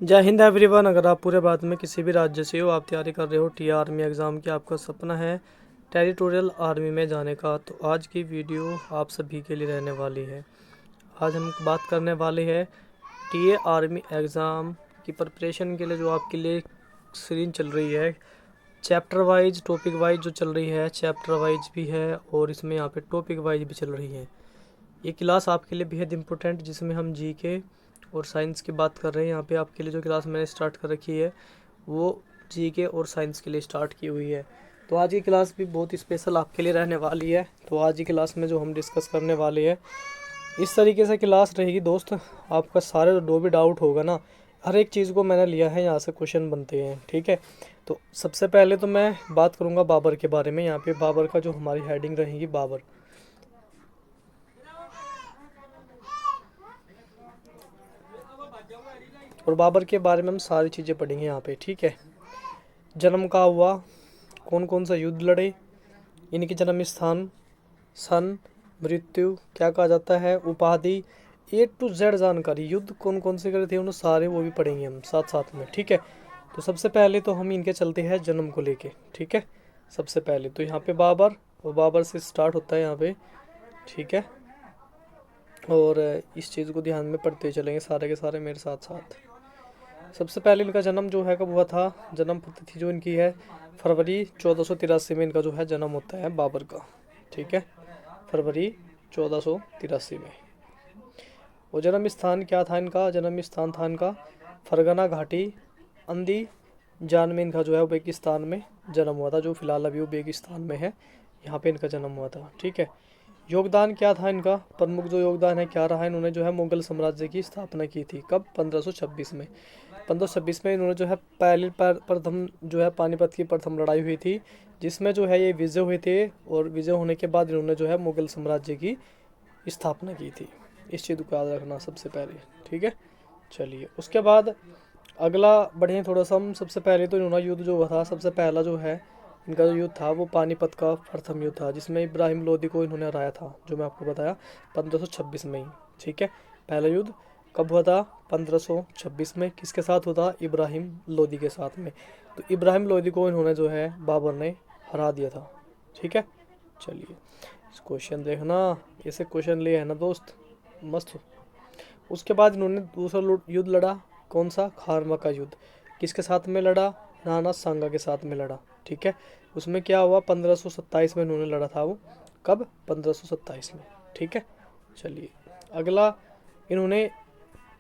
जय हिंद एवरीवन। अगर आप पूरे भारत में किसी भी राज्य से हो, आप तैयारी कर रहे हो टी आर्मी एग्ज़ाम की, आपका सपना है टेरिटोरियल आर्मी में जाने का, तो आज की वीडियो आप सभी के लिए रहने वाली है। आज हम बात करने वाले हैं टी आर्मी एग्ज़ाम की प्रिपरेशन के लिए जो आपके लिए सीरीज चल रही है, चैप्टर वाइज टॉपिक वाइज जो चल रही है, चैप्टर वाइज भी है और इसमें यहाँ पे टॉपिक वाइज भी चल रही है। ये क्लास आपके लिए बेहद इंपॉर्टेंट, जिसमें हम जीके और साइंस की बात कर रहे हैं। यहाँ पे आपके लिए जो क्लास मैंने स्टार्ट कर रखी है वो जीके और साइंस के लिए स्टार्ट की हुई है। तो आज की क्लास भी बहुत स्पेशल आपके लिए रहने वाली है। तो आज की क्लास में जो हम डिस्कस करने वाले हैं, इस तरीके से क्लास रहेगी दोस्त। आपका सारे जो भी डाउट होगा ना, हर एक चीज़ को मैंने लिया है, यहाँ से क्वेश्चन बनते हैं, ठीक है। तो सबसे पहले तो मैं बात करूँगा बाबर के बारे में। यहाँ पे बाबर का जो हमारी हेडिंग रहेगी, बाबर। और बाबर के बारे में हम सारी चीज़ें पढ़ेंगे यहाँ पे, ठीक है। जन्म कहाँ हुआ, कौन कौन सा युद्ध लड़े, इनके जन्म स्थान, सन, मृत्यु क्या कहा जाता है, उपाधि, ए टू जेड जानकारी, युद्ध कौन कौन से करे थे उन्हें सारे वो भी पढ़ेंगे हम साथ साथ में, ठीक है। तो सबसे पहले तो हम इनके चलते हैं जन्म को लेके, ठीक है। सबसे पहले तो यहाँ पे बाबर, और बाबर से स्टार्ट होता है यहाँ पे, ठीक है। और इस चीज़ को ध्यान में पढ़ते चलेंगे सारे के सारे मेरे साथ साथ। सबसे पहले इनका जन्म जो है कब हुआ था, जन्म तिथि जो इनकी है फरवरी 1483 में इनका जो है जन्म होता है बाबर का, ठीक है। फरवरी 1483 में। और जन्म स्थान क्या था इनका, जन्म स्थान था इनका फरगना घाटी, अंदी जान में इनका जो है उज्बेकिस्तान में जन्म हुआ था, जो फिलहाल अभी उज्बेकिस्तान में है, यहाँ पे इनका जन्म हुआ था, ठीक है। योगदान क्या था इनका, प्रमुख जो योगदान है क्या रहा, इन्होंने जो है मुगल साम्राज्य की स्थापना की थी, कब, 1526 में। 1526 में इन्होंने जो है पहली प्रथम जो है पानीपत की प्रथम लड़ाई हुई थी, जिसमें जो है ये विजय हुए थे, और विजय होने के बाद इन्होंने जो है मुगल साम्राज्य की स्थापना की थी। इस चीज़ को याद रखना सबसे पहले, ठीक है। चलिए उसके बाद अगला बढ़े थोड़ा सा हम। सबसे पहले तो इन्होंने युद्ध जो हुआ था, सबसे पहला जो है इनका जो युद्ध था वो पानीपत का प्रथम युद्ध था, जिसमें इब्राहिम लोदी को इन्होंने हराया था, जो मैं आपको बताया 1526 में ही, ठीक है। पहला युद्ध कब हुआ था, 1526 में। किसके साथ हुआ था, इब्राहिम लोदी के साथ में। तो इब्राहिम लोदी को इन्होंने जो है बाबर ने हरा दिया था, ठीक है। चलिए इस क्वेश्चन देखना, ऐसे क्वेश्चन लिए है ना दोस्त, मस्त। उसके बाद इन्होंने दूसरा युद्ध लड़ा, कौन सा, खारमा का युद्ध। किसके साथ में लड़ा, राणा सांगा के साथ में लड़ा, ठीक है। उसमें क्या हुआ, 1527 में इन्होंने लड़ा था वो, कब, 1527 में, ठीक है। चलिए अगला इन्होंने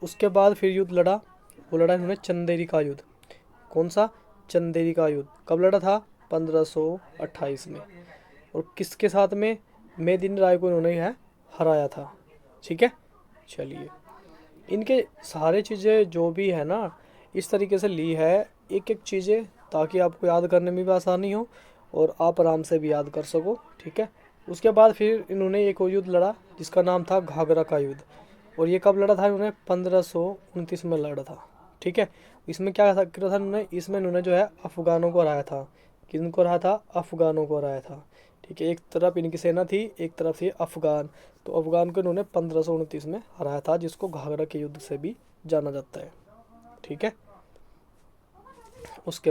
उसके बाद फिर युद्ध लड़ा, वो लड़ा इन्होंने चंदेरी का युद्ध। कौन सा, चंदेरी का युद्ध कब लड़ा था, 1528 में। और किसके साथ में, मेदिनी राय को इन्होंने है हराया था, ठीक है। चलिए इनके सारे चीज़ें जो भी है ना, इस तरीके से ली है एक एक चीज़ें, ताकि आपको याद करने में भी आसानी हो और आप आराम से भी याद कर सको, ठीक है। उसके बाद फिर इन्होंने एक और युद्ध लड़ा जिसका नाम था घाघरा का युद्ध, और ये कब लड़ा था, इन्होंने 1529 में लड़ा था, ठीक है। इसमें क्या किया था इन्होंने, इसमें इन्होंने जो है अफगानों को हराया था। किनको हराया था, अफगानों को हराया था, ठीक है। एक तरफ इनकी सेना थी, एक तरफ थी अफगान। तो अफगान को इन्होंने 1529 में हराया था, जिसको घाघरा के युद्ध से भी जाना जाता है, ठीक है। उसके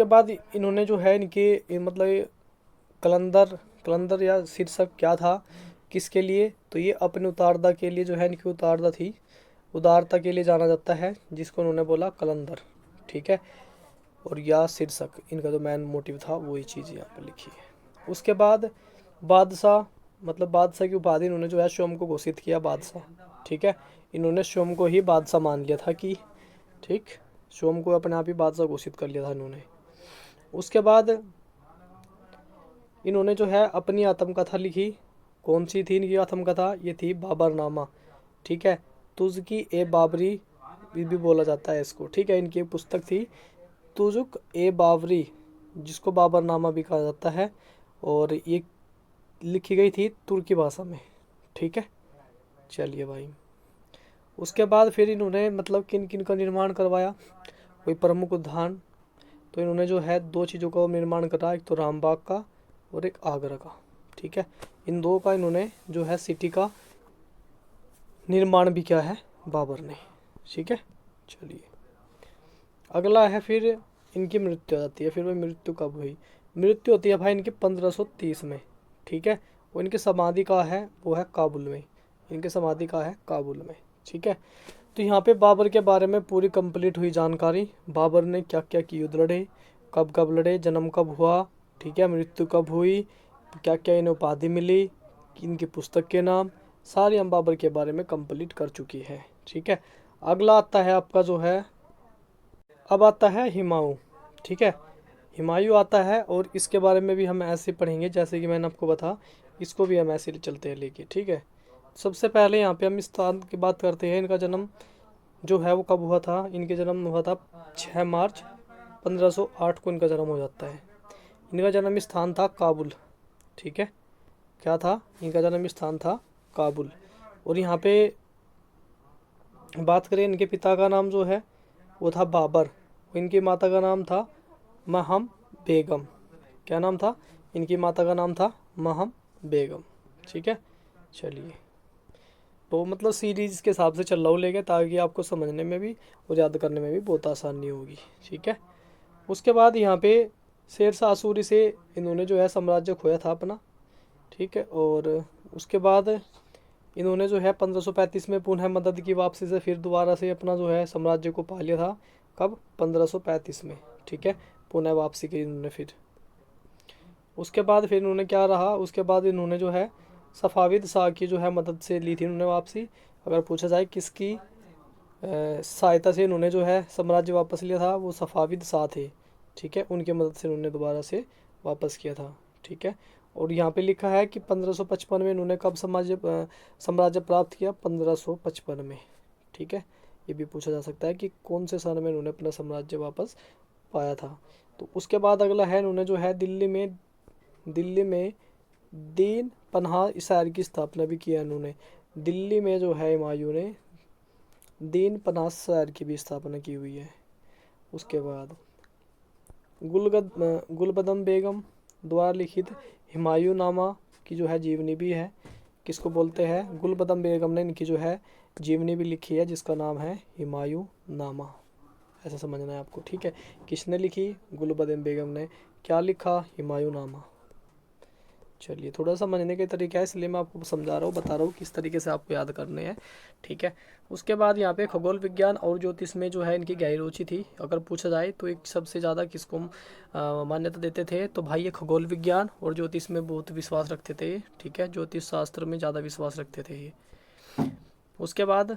बाद इन्होंने जो है इनके मतलब कलंदर कलंदर या शीर्षक क्या था, किसके लिए, तो ये अपनी उदारता के लिए जो है इनकी उदारता थी, उदारता के लिए जाना जाता है, जिसको उन्होंने बोला कलंदर, ठीक है। और या शीर्षक, इनका जो मेन मोटिव था वही चीज़ यहाँ पे लिखी है। उसके बाद बादशाह, मतलब बादशाह की उपाधि इन्होंने जो है स्वयं को घोषित किया बादशाह, ठीक है। इन्होंने स्वयं को ही बादशाह मान लिया था कि, ठीक, स्वयं को अपने आप ही बादशाह घोषित कर लिया था इन्होंने। उसके बाद इन्होंने जो है अपनी आत्मकथा लिखी। कौन सी थी इनकी आत्मकथा, ये थी बाबरनामा, ठीक है। तुज़की ए बाबरी भी बोला जाता है इसको, ठीक है। इनकी पुस्तक थी तुजुक ए बाबरी, जिसको बाबरनामा भी कहा जाता है, और ये लिखी गई थी तुर्की भाषा में, ठीक है। चलिए भाई उसके बाद फिर इन्होंने मतलब किन किन का निर्माण करवाया, कोई प्रमुख उद्यान, तो इन्होंने जो है दो चीज़ों का निर्माण करा, एक तो रामबाग का और एक आगरा का, ठीक है। इन दो का इन्होंने जो है सिटी का निर्माण भी किया है बाबर ने, ठीक है। चलिए अगला है फिर इनकी मृत्यु हो जाती है। फिर वो मृत्यु कब हुई? मृत्यु होती है भाई इनकी 1530 में, ठीक है। वो इनकी समाधि का है वो है काबुल में, इनकी समाधि का है काबुल में, ठीक है। तो यहाँ पे बाबर के बारे में पूरी कंप्लीट हुई जानकारी। बाबर ने क्या क्या की युद्ध लड़े, कब कब लड़े, जन्म कब हुआ, ठीक है, मृत्यु कब हुई, क्या क्या इन्हें उपाधि मिली, इनकी पुस्तक के नाम, सारी हम बाबर के बारे में कंप्लीट कर चुकी है, ठीक है। अगला आता है आपका जो है, अब आता है हुमायूं, ठीक है। हुमायूं आता है और इसके बारे में भी हम ऐसे पढ़ेंगे जैसे कि मैंने आपको बता, इसको भी हम ऐसे चलते हैं लेके, ठीक है। सबसे पहले यहाँ पे हम इस स्थान की बात करते हैं। इनका जन्म जो है वो कब हुआ था? इनके जन्म हुआ था 6 मार्च 1508 को इनका जन्म हो जाता है। इनका जन्म स्थान था काबुल, ठीक है। क्या था? इनका जन्म स्थान था काबुल। और यहाँ पे बात करें इनके पिता का नाम जो है वो था बाबर, इनकी माता का नाम था महम बेगम। क्या नाम था? इनकी माता का नाम था महम बेगम, ठीक है। चलिए तो मतलब सीरीज के हिसाब से चल रहा हूँ लेके, ताकि आपको समझने में भी और याद करने में भी बहुत आसानी होगी, ठीक है। उसके बाद यहाँ पे शेरशाह सूरी से इन्होंने जो है साम्राज्य खोया था अपना, ठीक है। और उसके बाद इन्होंने जो है 1535 में पुनः मदद की वापसी से फिर दोबारा से अपना जो है साम्राज्य को पा लिया था। कब? 1535 में, ठीक है। पुनः वापसी की इन्होंने फिर। उसके बाद फिर इन्होंने क्या रहा, उसके बाद इन्होंने जो है सफ़ाविद शाह की जो है मदद से ली थी इन्होंने वापसी। अगर पूछा जाए किसकी सहायता से इन्होंने जो है साम्राज्य वापस लिया था, वो सफ़ाविद शाह थे, ठीक है। उनकी मदद से इन्होंने दोबारा से वापस किया था, ठीक है। और यहाँ पे लिखा है कि 1555 में इन्होंने कब साम्राज्य प्राप्त किया? 1555 में, ठीक है। ये भी पूछा जा सकता है कि कौन से सन में इन्होंने अपना साम्राज्य वापस पाया था। तो उसके बाद अगला है, इन्होंने जो है दिल्ली में दीन पनाह इशार की स्थापना भी किया इन्होंने। दिल्ली में जो है हुमायूं ने दीन पनाह शहर की भी स्थापना की हुई है। उसके बाद गुलबदम बेगम द्वारा लिखित हुमायूं नामा की जो है जीवनी भी है। किसको बोलते हैं? गुलबदम बेगम ने इनकी जो है जीवनी भी लिखी है, जिसका नाम है हुमायूं नामा। ऐसा समझना है आपको, ठीक है। किसने लिखी? गुलबदम बेगम ने। क्या लिखा? हुमायूं नामा। चलिए थोड़ा समझने के तरीका है, इसलिए मैं आपको समझा रहा हूँ, बता रहा हूँ किस तरीके से आपको याद करने हैं, ठीक है। उसके बाद यहाँ पे खगोल विज्ञान और ज्योतिष में जो है इनकी गहरी रुचि थी। अगर पूछा जाए तो एक सबसे ज़्यादा किसको मान्यता देते थे, तो भाई ये खगोल विज्ञान और ज्योतिष में बहुत विश्वास रखते थे, ठीक है। ज्योतिष शास्त्र में ज़्यादा विश्वास रखते थे ये। उसके बाद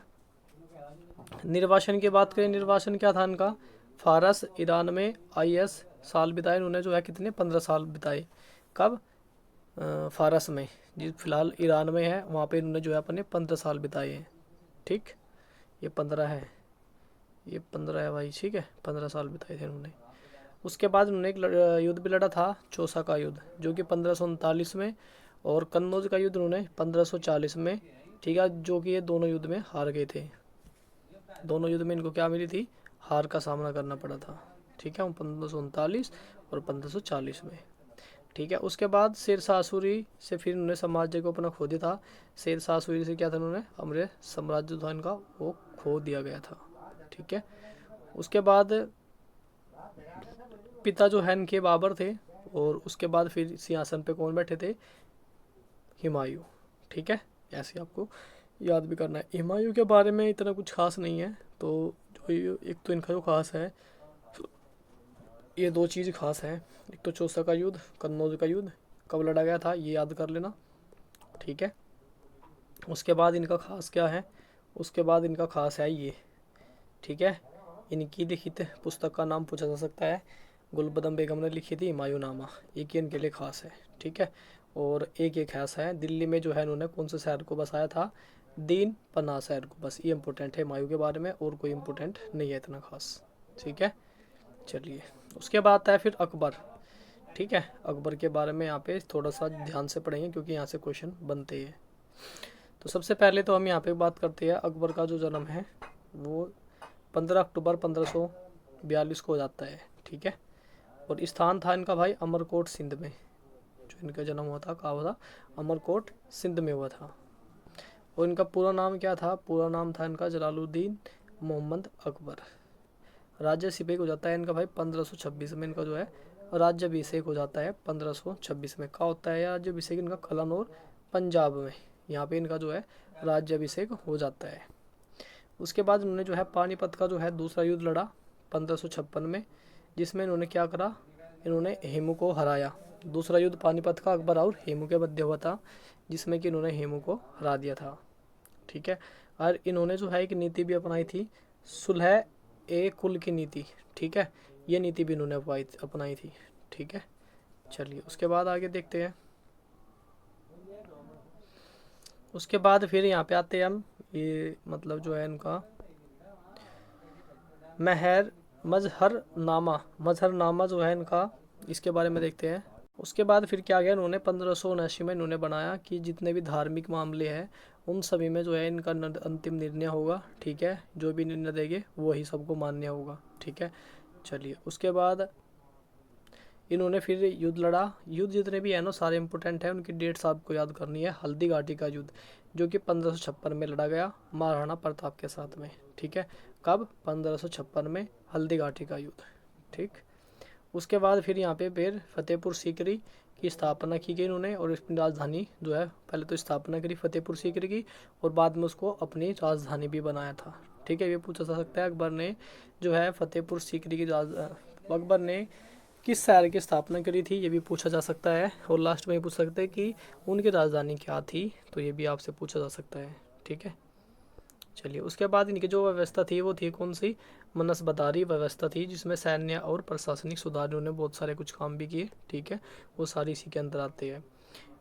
निर्वासन की बात करें, निर्वासन क्या था इनका? फारस ईरान में IS साल बिताए इन्होंने, जो है कितने? 15 साल बिताए। कब? फारस में, जी फिलहाल ईरान में है, वहाँ पे इन्होंने जो है अपने 15 साल बिताए हैं, ठीक। ये 15 है, ये 15 है भाई, ठीक है। 15 साल बिताए थे इन्होंने। उसके बाद उन्होंने एक युद्ध भी लड़ा था, चौसा का युद्ध, जो कि 1539 में। और कन्नौज का युद्ध उन्होंने 1540 में, ठीक है। जो कि ये दोनों युद्ध में हार गए थे। दोनों युद्ध में इनको क्या मिली थी? हार का सामना करना पड़ा था, ठीक है। 1539 और 1540 में, ठीक है। उसके बाद शेरशाह सूरी से फिर उन्होंने साम्राज्य को अपना खो दिया था। शेरशाह सूरी से क्या था, उन्होंने हमारे साम्राज्य था इनका वो खो दिया गया था, ठीक है। उसके बाद पिता जो है इनके बाबर थे, और उसके बाद फिर सिंहासन पे कौन बैठे थे? हुमायूं, ठीक है। ऐसे आपको याद भी करना है। हुमायूं के बारे में इतना कुछ खास नहीं है, तो जो एक तो इनका जो खास है, ये दो चीज़ खास है। एक तो चौसा का युद्ध, कन्नौज का युद्ध कब लड़ा गया था, ये याद कर लेना, ठीक है। उसके बाद इनका खास क्या है? उसके बाद इनका खास है ये, ठीक है। इनकी लिखित पुस्तक का नाम पूछा जा सकता है। गुलबदम बेगम ने लिखी थी हुमायूं नामा, एक ही इनके लिए खास है, ठीक है। और एक खास है, दिल्ली में जो है इन्होंने कौन से शहर को बसाया था? दीन पनाह शहर को। बस ये इंपॉर्टेंट है हुमायूं के बारे में, और कोई इंपॉर्टेंट नहीं है इतना खास, ठीक है। चलिए उसके बाद आता है फिर अकबर, ठीक है। अकबर के बारे में यहाँ पे थोड़ा सा ध्यान से पढ़ेंगे, क्योंकि यहाँ से क्वेश्चन बनते हैं। तो सबसे पहले तो हम यहाँ पे बात करते हैं, अकबर का जो जन्म है वो 15 अक्टूबर 1542 को हो जाता है, ठीक है। और स्थान था इनका भाई अमरकोट सिंध में। जो इनका जन्म हुआ था, कहाँ हुआ था? अमरकोट सिंध में हुआ था। और इनका पूरा नाम क्या था? पूरा नाम था इनका जलालुद्दीन मोहम्मद अकबर। राज्याभिषेक हो जाता है इनका भाई 1526 में, इनका जो है राज्याभिषेक हो जाता है 1526 में। कहाँ होता है राज्याभिषेक इनका? कलानौर पंजाब में, यहाँ पे इनका जो है राज्याभिषेक हो जाता है। उसके बाद इन्होंने जो है पानीपत का जो है दूसरा युद्ध लड़ा 1556 में, जिसमें इन्होंने क्या करा, इन्होंने हेमू को हराया। दूसरा युद्ध पानीपत का अकबर और हेमू के मध्य हुआ था, जिसमें कि इन्होंने हेमू को हरा दिया था। ठीक है। और इन्होंने जो है एक नीति भी अपनाई थी, सुलह ए कुल की नीति। ठीक है, ये नीति भी इन्होंने अपनाई थी। ठीक है, चलिए उसके बाद आगे देखते हैं। उसके बाद फिर यहाँ पे आते हैं हम, ये मतलब जो है इनका मजहरनामा जो है इनका, इसके बारे में देखते हैं। उसके बाद फिर क्या गया, इन्होंने 1579 में इन्होंने बनाया कि जितने भी धार्मिक मामले हैं उन सभी में जो है इनका अंतिम निर्णय होगा। ठीक है, जो भी निर्णय देंगे वही सबको मान्य होगा। ठीक है, चलिए उसके बाद इन्होंने फिर युद्ध लड़ा। युद्ध जितने भी है ना सारे इंपॉर्टेंट है, उनकी डेट्स आपको याद करनी है। हल्दी घाटी का युद्ध जो कि 1556 में लड़ा गया महाराणा प्रताप के साथ में। ठीक है, कब? 1556 में हल्दी घाटी का युद्ध। ठीक, उसके बाद फिर यहाँ पे फिर फतेहपुर सीकरी की स्थापना की गई इन्होंने, और इसकी राजधानी जो है पहले तो स्थापना करी फतेहपुर सीकरी की, और बाद में उसको अपनी राजधानी भी बनाया था। ठीक है, ये पूछा जा सकता है अकबर ने जो है फतेहपुर सीकरी की अकबर ने किस शहर की स्थापना करी थी, ये भी पूछा जा सकता है। और लास्ट में ये पूछ सकते हैं कि उनकी राजधानी क्या थी, तो ये भी आपसे पूछा जा सकता है। ठीक है, चलिए उसके बाद इनकी जो व्यवस्था थी वो थी कौन सी? मनसबदारी व्यवस्था थी, जिसमें सैन्य और प्रशासनिक सुधार इन्होंने बहुत सारे कुछ काम भी किए। ठीक है, वो सारी इसी के अंदर आते हैं।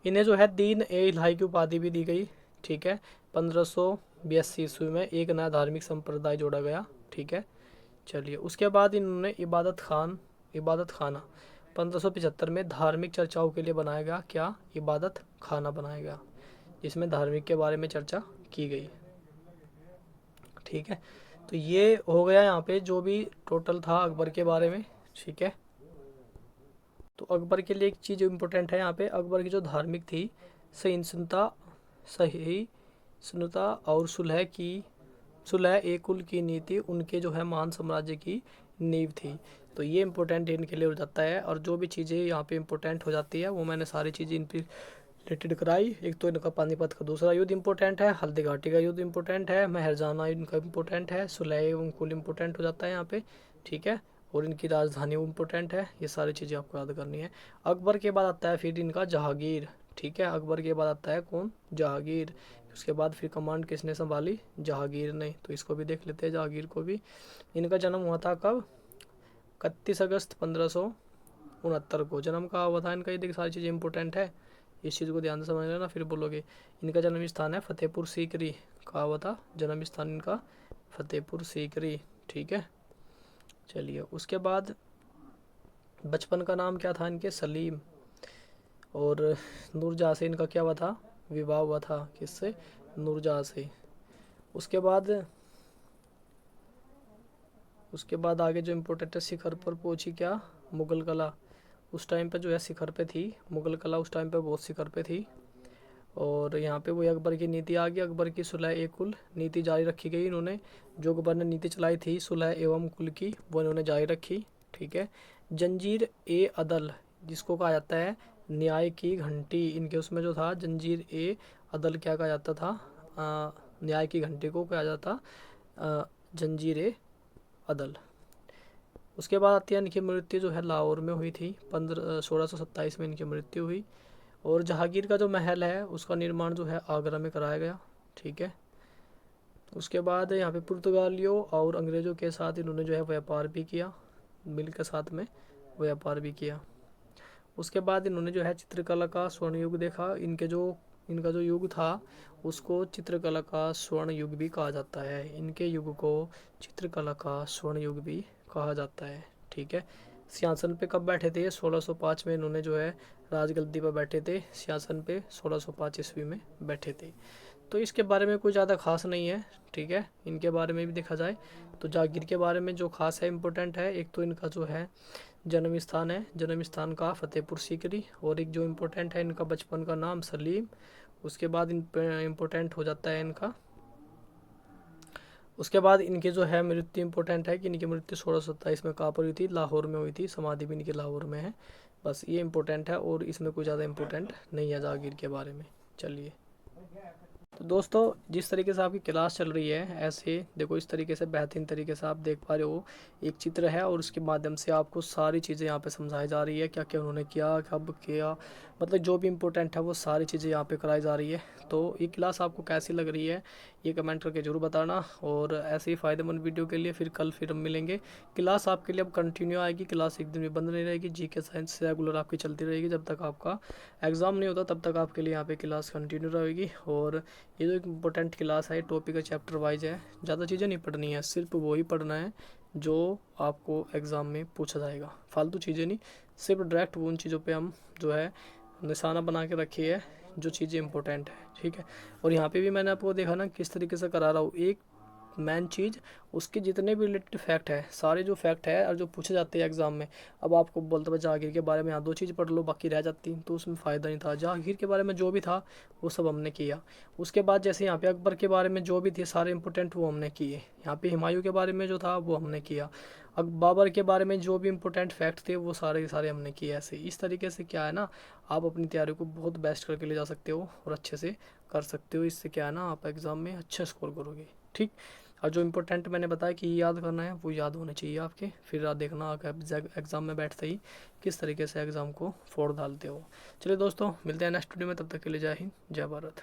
इन्हें जो है दीन ए इलाही की उपाधि भी दी गई। ठीक है, 1582 ईस्वी में एक नया धार्मिक संप्रदाय जोड़ा गया। ठीक है, चलिए उसके बाद इन्होंने इबादत खाना 1575 में धार्मिक चर्चाओं के लिए बनाया गया। क्या? इबादत खाना बनाया गया, जिसमें धार्मिक के बारे में चर्चा की गई। ठीक है, तो ये हो गया यहाँ पे जो भी टोटल था अकबर के बारे में। ठीक है, तो अकबर के लिए एक चीज़ इम्पोर्टेंट है यहाँ पे, अकबर की जो धार्मिक थी सहिष्णुता और सुलह ए कुल की नीति उनके जो है महान साम्राज्य की नींव थी। तो ये इम्पोर्टेंट इनके लिए हो जाता है, और जो भी चीज़ें यहाँ पे इम्पोर्टेंट हो जाती है वो मैंने सारी चीज़ें इन पर रिलेटेड कराई। एक तो इनका पानीपत का दूसरा युद्ध इंपॉर्टेंट है, हल्दी घाटी का युद्ध इंपॉर्टेंट है, महरजाना इनका इंपॉर्टेंट है, सुलह एवं कुल इंपॉर्टेंट हो जाता है यहाँ पे। ठीक है, और इनकी राजधानी इंपॉर्टेंट है। ये सारी चीज़ें आपको याद करनी है। अकबर के बाद आता है फिर इनका जहांगीर। ठीक है, अकबर के बाद आता है कौन? जहांगीर। उसके बाद फिर कमांड किसने संभाली? जहांगीर ने। तो इसको भी देख लेते हैं, जहांगीर को भी। इनका जन्म हुआ था कब? 31 अगस्त 1569 को जन्म कहाँ हुआ था इनका। ये देखिए सारी चीज़ें इंपॉर्टेंट है, इस चीज़ को ध्यान से समझ लेना फिर बोलोगे। इनका जन्म स्थान है फतेहपुर सीकरी। कहा हुआ था जन्म स्थान इनका? फतेहपुर सीकरी। ठीक है, चलिए उसके बाद बचपन का नाम क्या था इनके? सलीम। और नूरजहाँ से इनका क्या हुआ था? विवाह हुआ था। किससे? नूरजहाँ से। उसके बाद आगे जो इम्पोर्टेंट है, शिखर पर पहुंची क्या? मुगल कला। उस टाइम पे जो है शिखर पे थी मुगल कला, उस टाइम पे बहुत शिखर पे थी। और यहाँ पे वही अकबर की नीति आ गई। अकबर की सुलह ए कुल नीति जारी रखी गई। इन्होंने जो अकबर ने नीति चलाई थी सुलह एवं कुल की, वो इन्होंने जारी रखी। ठीक है, जंजीर ए अदल जिसको कहा जाता है न्याय की घंटी, इनके उसमें जो था जंजीर ए अदल क्या कहा जाता था? न्याय की घंटी को कहा जाता जंजीर ए अदल। उसके बाद आती है इनकी मृत्यु जो है लाहौर में हुई थी, 1627 में इनकी मृत्यु हुई। और जहांगीर का जो महल है उसका निर्माण जो है आगरा में कराया गया। ठीक है, उसके बाद यहाँ पे पुर्तगालियों और अंग्रेज़ों के साथ इन्होंने जो है व्यापार भी किया, मिल के साथ में व्यापार भी किया। उसके बाद इन्होंने जो है चित्रकला का स्वर्ण युग देखा। इनका जो युग था उसको चित्रकला का स्वर्ण युग भी कहा जाता है। इनके युग को चित्रकला का स्वर्ण युग भी कहा जाता है। ठीक है, सिंहासन पे कब बैठे थे? 1605 में इन्होंने जो है राजगद्दी पर बैठे थे। सिंहासन पे 1605 ईस्वी में बैठे थे। तो इसके बारे में कोई ज़्यादा खास नहीं है। ठीक है, इनके बारे में भी देखा जाए तो जहांगीर के बारे में जो खास है इम्पोर्टेंट है, एक तो इनका जो है जन्म स्थान है, जन्म स्थान का फतेहपुर सीकरी। और एक जो इम्पोर्टेंट है इनका बचपन का नाम सलीम। उसके बाद इम्पोर्टेंट हो जाता है इनका उसके बाद इनकी जो है मृत्यु इंपॉर्टेंट है कि इनकी मृत्यु 1627 में कहाँ पर हुई थी, लाहौर में हुई थी, समाधि भी इनकी लाहौर में है। बस ये इंपॉर्टेंट है और इसमें कोई ज़्यादा इंपॉर्टेंट नहीं है जहांगीर के बारे में। चलिए तो दोस्तों जिस तरीके से आपकी क्लास चल रही है ऐसे देखो, इस तरीके से बेहतरीन तरीके से आप देख पा रहे हो, एक चित्र है और उसके माध्यम से आपको सारी चीज़ें यहाँ पे समझाई जा रही है, क्या क्या उन्होंने किया, कब किया, मतलब जो भी इम्पोर्टेंट है वो सारी चीज़ें यहाँ पे कराई जा रही है। तो ये क्लास आपको कैसी लग रही है ये कमेंट करके ज़रूर बताना, और ऐसे ही फ़ायदेमंद वीडियो के लिए फिर हम मिलेंगे। क्लास आपके लिए अब कंटिन्यू आएगी, क्लास एक दिन भी बंद नहीं रहेगी। जीके साइंस रेगुलर आपकी चलती रहेगी जब तक आपका एग्ज़ाम नहीं होता, तब तक आपके लिए यहाँ पे क्लास कंटिन्यू रहेगी। और ये जो एक इम्पोर्टेंट क्लास है, टॉपिक का चैप्टर वाइज है, ज़्यादा चीज़ें नहीं पढ़नी है, सिर्फ वही पढ़ना है जो आपको एग्ज़ाम में पूछा जाएगा, फालतू चीज़ें नहीं, सिर्फ डायरेक्ट उन चीज़ों पे हम जो है निशाना बना के रखी है जो चीज़ें इंपॉर्टेंट है, ठीक है। और यहाँ पे भी मैंने आपको देखा ना किस तरीके से करा रहा हूँ, एक मेन चीज़ उसके जितने भी रिलेटेड फैक्ट है, सारे जो फैक्ट है और जो पूछे जाते हैं एग्जाम में। अब आपको बोलते हुए जहांगीर के बारे में यहाँ 2 चीज़ पढ़ लो, बाकी रह जाती तो उसमें फ़ायदा नहीं था। जहांगीर के बारे में जो भी था वो सब हमने किया। उसके बाद जैसे यहाँ पे अकबर के बारे में जो भी थे सारे इंपॉर्टेंट वो हमने किए। यहाँ पे हुमायूं के बारे में जो था वो हमने किया। अब बाबर के बारे में जो भी इंपॉर्टेंट फैक्ट थे वो सारे के सारे हमने किए। ऐसे इस तरीके से क्या है ना, आप अपनी तैयारी को बहुत बेस्ट करके ले जा सकते हो और अच्छे से कर सकते हो। इससे क्या है ना, आप एग्ज़ाम में अच्छा स्कोर करोगे, ठीक। और जो इम्पोर्टेंट मैंने बताया कि याद करना है वो याद होने चाहिए आपके, फिर आप देखना एग्ज़ाम में बैठते ही किस तरीके से एग्ज़ाम को फोड़ डालते हो। चलिए दोस्तों मिलते हैं नेक्स्ट वीडियो में, तब तक के लिए जय हिंद जय भारत।